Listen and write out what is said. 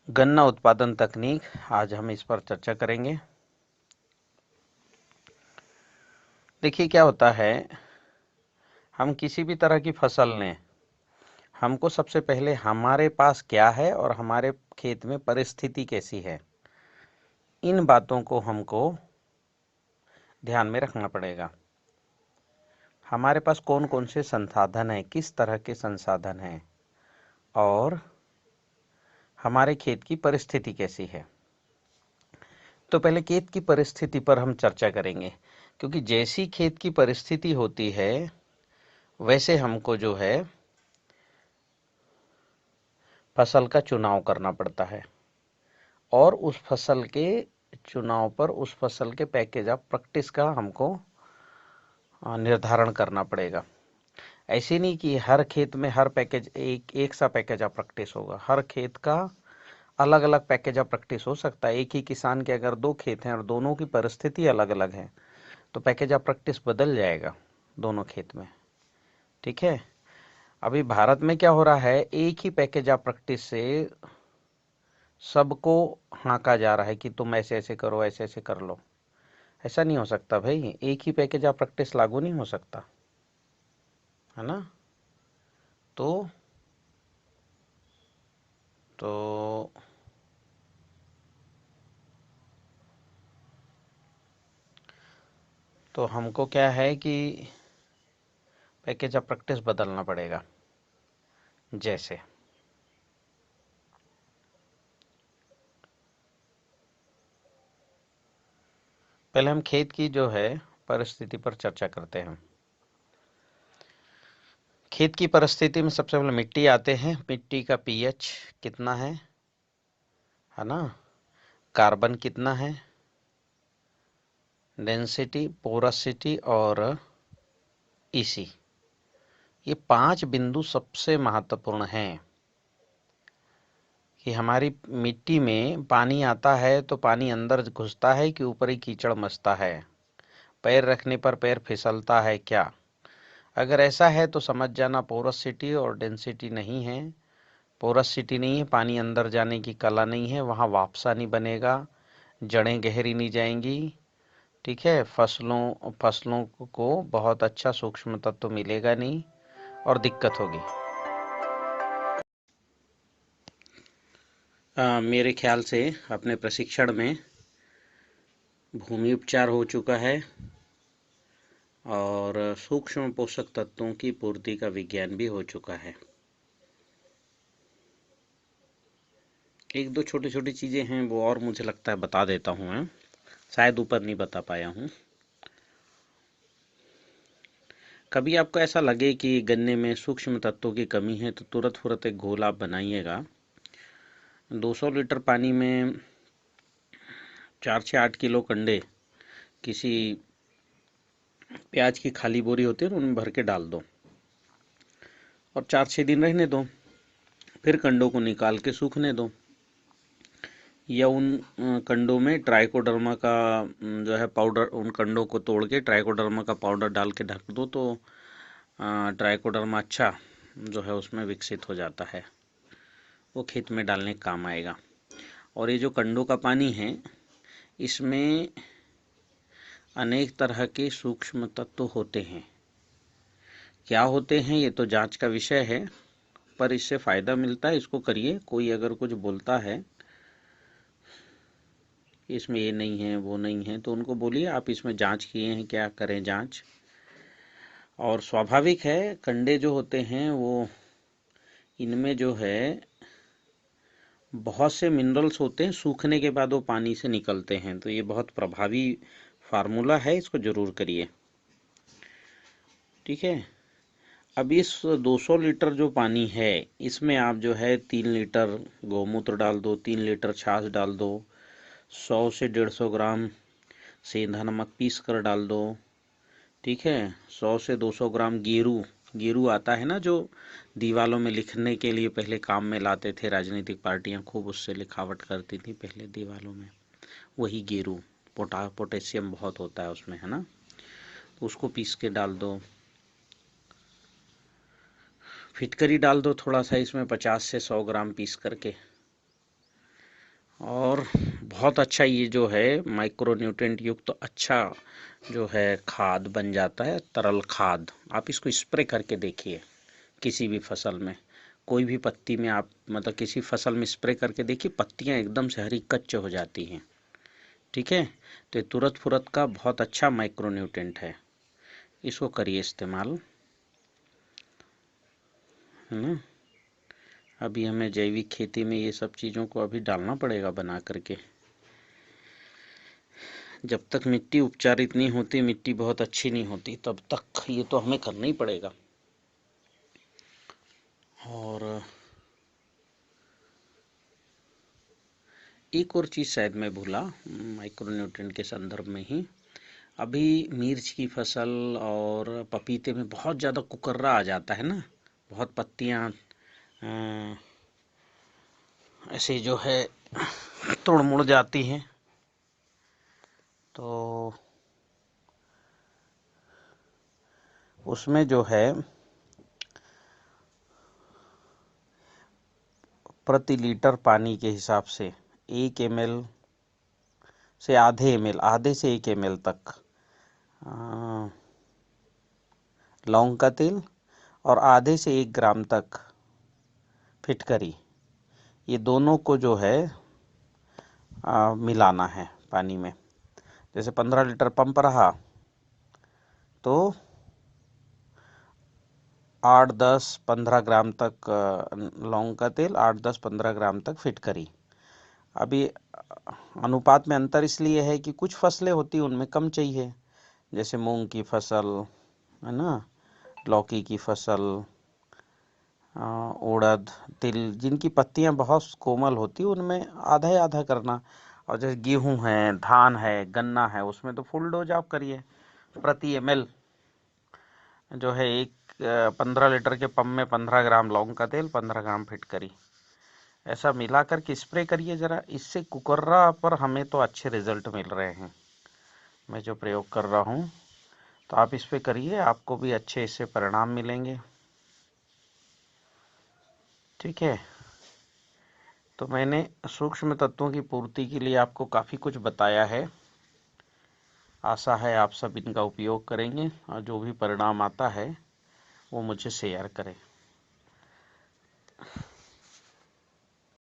गन्ना उत्पादन तकनीक, आज हम इस पर चर्चा करेंगे। देखिए क्या होता है, हम किसी भी तरह की फसल लें, हमको सबसे पहले हमारे पास क्या है और हमारे खेत में परिस्थिति कैसी है, इन बातों को हमको ध्यान में रखना पड़ेगा। हमारे पास कौन कौन से संसाधन हैं, किस तरह के संसाधन हैं और हमारे खेत की परिस्थिति कैसी है। तो पहले खेत की परिस्थिति पर हम चर्चा करेंगे, क्योंकि जैसी खेत की परिस्थिति होती है वैसे हमको जो है फसल का चुनाव करना पड़ता है और उस फसल के चुनाव पर उस फसल के पैकेज ऑफ प्रैक्टिस का हमको निर्धारण करना पड़ेगा। ऐसे नहीं कि हर खेत में हर पैकेज एक सा पैकेज ऑफ प्रैक्टिस होगा। हर खेत का अलग अलग पैकेज ऑफ प्रैक्टिस हो सकता है। एक ही किसान के अगर 2 खेत हैं और दोनों की परिस्थिति अलग अलग है तो पैकेज ऑफ प्रैक्टिस बदल जाएगा दोनों खेत में। ठीक है। अभी भारत में क्या हो रहा है, एक ही पैकेज ऑफ प्रैक्टिस से सबको हाँका जा रहा है कि तुम ऐसे ऐसे करो, ऐसे ऐसे कर लो। ऐसा नहीं हो सकता भाई, एक ही पैकेज ऑफ प्रैक्टिस लागू नहीं हो सकता, है ना। तो तो तो हमको क्या है कि पैकेज ऑफ प्रैक्टिस बदलना पड़ेगा। जैसे पहले हम खेत की जो है परिस्थिति पर चर्चा करते हैं। खेत की परिस्थिति में सबसे पहले मिट्टी आते हैं। मिट्टी का पीएच कितना है ना, कार्बन कितना है, डेंसिटी, पोरसिटी और ईसी, ये 5 बिंदु सबसे महत्वपूर्ण हैं कि हमारी मिट्टी में पानी आता है तो पानी अंदर घुसता है कि ऊपर ही कीचड़ मचता है, पैर रखने पर पैर फिसलता है क्या। अगर ऐसा है तो समझ जाना पोरसिटी और डेंसिटी नहीं है। पोरसिटी नहीं है, पानी अंदर जाने की कला नहीं है, वहाँ वापसा नहीं बनेगा, जड़ें गहरी नहीं जाएंगी। ठीक है। फसलों को बहुत अच्छा सूक्ष्म तत्व मिलेगा नहीं और दिक्कत होगी। मेरे ख्याल से अपने प्रशिक्षण में भूमि उपचार हो चुका है और सूक्ष्म पोषक तत्वों की पूर्ति का विज्ञान भी हो चुका है। एक दो छोटी छोटी चीज़ें हैं वो और मुझे लगता है बता देता हूँ मैं, शायद ऊपर नहीं बता पाया हूँ। कभी आपको ऐसा लगे कि गन्ने में सूक्ष्म तत्वों की कमी है तो तुरंत फुरत एक घोल आप बनाइएगा। 200 लीटर पानी में 4 से 8 किलो कंडे किसी प्याज की खाली बोरी होती है ना, उनमें भर के डाल दो और 4-6 दिन रहने दो। फिर कंडों को निकाल के सूखने दो, या उन कंडों में ट्राइकोडर्मा का जो है पाउडर, उन कंडों को तोड़ के ट्राइकोडर्मा का पाउडर डाल के ढक दो तो ट्राइकोडर्मा अच्छा जो है उसमें विकसित हो जाता है, वो खेत में डालने का काम आएगा। और ये जो कंडों का पानी है इसमें अनेक तरह के सूक्ष्म तत्व होते हैं। क्या होते हैं ये तो जांच का विषय है, पर इससे फ़ायदा मिलता है, इसको करिए। कोई अगर कुछ बोलता है इसमें ये नहीं है वो नहीं है तो उनको बोलिए आप इसमें जांच किए हैं क्या, करें जांच। और स्वाभाविक है कंडे जो होते हैं वो, इनमें जो है बहुत से मिनरल्स होते हैं, सूखने के बाद वो पानी से निकलते हैं, तो ये बहुत प्रभावी फार्मूला है, इसको ज़रूर करिए। ठीक है। अब इस 200 लीटर जो पानी है इसमें आप जो है 3 लीटर गौमूत्र डाल दो, 3 लीटर छाछ डाल दो, 100 से 150 ग्राम सेंधा नमक पीस कर डाल दो। ठीक है। 100 से 200 ग्राम गेरू, गेरू आता है ना जो दीवालों में लिखने के लिए पहले काम में लाते थे, राजनीतिक पार्टियां खूब उससे लिखावट करती थी पहले दीवालों में, वही गेरू। पोटेशियम बहुत होता है उसमें, है ना, तो उसको पीस के डाल दो। फिटकरी डाल दो थोड़ा सा इसमें, 50 से 100 ग्राम पीस करके। और बहुत अच्छा ये जो है माइक्रोन्यूट्रिएंट युक्त तो अच्छा जो है खाद बन जाता है, तरल खाद। आप इसको स्प्रे करके देखिए किसी भी फसल में, कोई भी पत्ती में आप मतलब किसी फसल में स्प्रे करके देखिए, पत्तियां एकदम से हरी कच्च हो जाती हैं। ठीक है, तो ये तुरंत फुरत का बहुत अच्छा माइक्रोन्यूट्रिएंट है, इसको करिए इस्तेमाल, है ना। अभी हमें जैविक खेती में ये सब चीज़ों को अभी डालना पड़ेगा बना करके। जब तक मिट्टी उपचारित नहीं होती, मिट्टी बहुत अच्छी नहीं होती, तब तक ये तो हमें करना ही पड़ेगा। और एक और चीज़ शायद मैं भूला माइक्रोन्यूट्रिएंट के संदर्भ में ही, अभी मिर्च की फसल और पपीते में बहुत ज़्यादा कुकर्रा आ जाता है ना, बहुत पत्तियाँ ऐसे जो है तोड़ मुड़ जाती हैं। तो उसमें जो है प्रति लीटर पानी के हिसाब से 1 ml से आधे ml, आधे से 1 ml तक लौंग का तेल और आधे से 1 ग्राम तक फिटकरी, ये दोनों को जो है मिलाना है पानी में। जैसे 15 लीटर पंप रहा तो 8, 10, 15 ग्राम तक लौंग का तेल, 8, 10, 15 ग्राम तक फिटकरी। अभी अनुपात में अंतर इसलिए है कि कुछ फसलें होती हैं उनमें कम चाहिए, जैसे मूंग की फसल, है ना, लौकी की फसल, उड़द, तिल, जिनकी पत्तियां बहुत कोमल होती हैं उनमें आधा ही आधा करना। और जैसे गेहूं है, धान है, गन्ना है, उसमें तो फुल डोज आप करिए। प्रति ml जो है 15 लीटर के पंप में 15 ग्राम लौंग का तेल, 15 ग्राम फिटकरी, ऐसा मिला करके स्प्रे करिए ज़रा। इससे कुकर्रा पर हमें तो अच्छे रिजल्ट मिल रहे हैं, मैं जो प्रयोग कर रहा हूँ। तो आप इस पे करिए, आपको भी अच्छे इससे परिणाम मिलेंगे। ठीक है, तो मैंने सूक्ष्म तत्वों की पूर्ति के लिए आपको काफ़ी कुछ बताया है। आशा है आप सब इनका उपयोग करेंगे और जो भी परिणाम आता है वो मुझे शेयर करें।